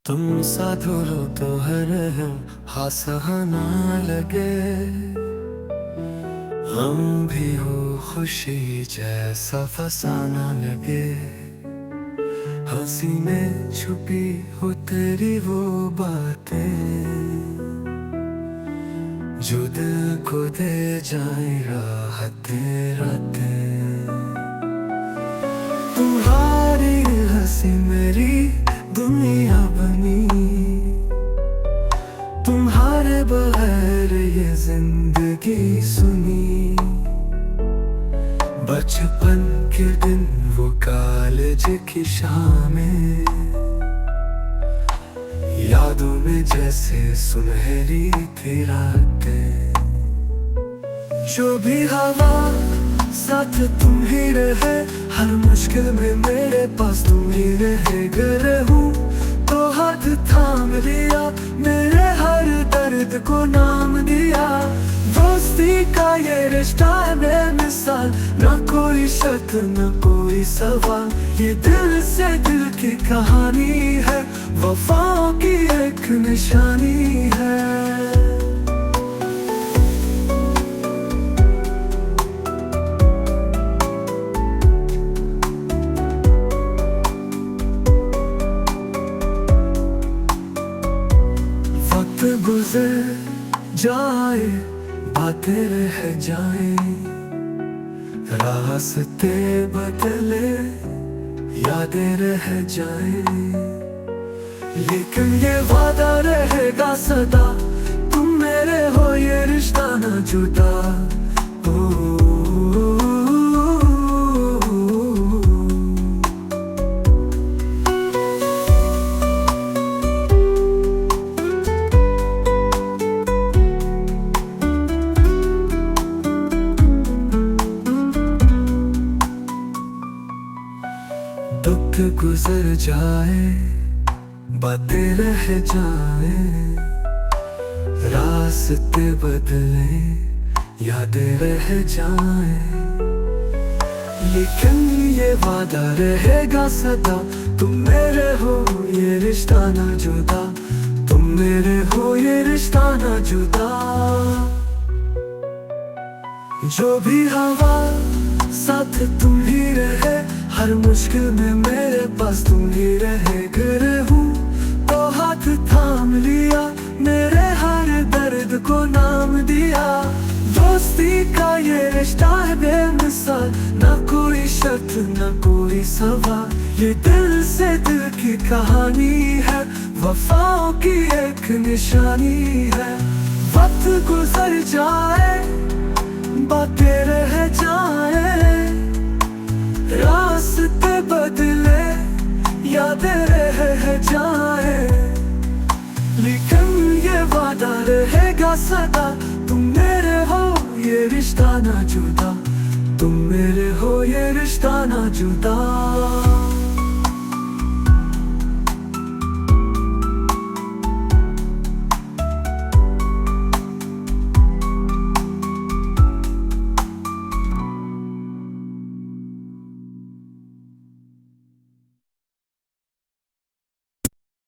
तुम साथ हो तो हर हंसना लगे, हम भी हो खुशी जैसा फसाना लगे। हंसी में छुपी हो तेरी वो बातें, जो दिल को दे जाए राहतें रातें। तुम्हारी हंसी मेरी दुनिया बनी, तुम्हारे बगैर ये जिंदगी सुनी। बचपन के दिन वो कॉलेज की शामें, यादों में जैसे सुनहरी थी रातें। जो भी हवा साथ तुम ही रहे, हर मुश्किल में मेरे पास तुम ही रहे। गर हूँ तो हाथ थाम लिया, मेरे हर दर्द को नाम दिया। दोस्ती का ये रिश्ता है बेमिसाल, न कोई शर्त न कोई सवाल। ये दिल से दिल की कहानी है, वफाओं की एक निशानी है। गुजर जाए बातें रह जाए, रास्ते बदले यादें रह जाए। लेकिन ये वादा रहेगा सदा, तुम मेरे हो ये रिश्ता ना जुदा। दुख गुजर जाए बातें रह जाए, रास्ते बदले यादें रह जाए। लेकिन ये वादा रहेगा सदा, तुम मेरे हो ये रिश्ता ना जुदा। तुम मेरे हो ये रिश्ता ना जुदा। जो भी हवा साथ तुम ही रहे, हर मुश्किल में मेरे पास तुम ही रहे। घर हूँ तो हाथ थाम लिया, मेरे हर दर्द को नाम दिया। दोस्ती का ये रिश्ता है बेमिसाल, न कोई शर्त न कोई सवाल। ये दिल से दिल की कहानी है, वफाओं की एक निशानी है। वक्त गुजर जाए बातें रह जाए, रास्ते बदले यादें रह जाए। लेकिन ये वादा रहेगा सदा, तुम मेरे हो ये रिश्ता ना जुदा। तुम मेरे हो ये रिश्ता ना जुदा।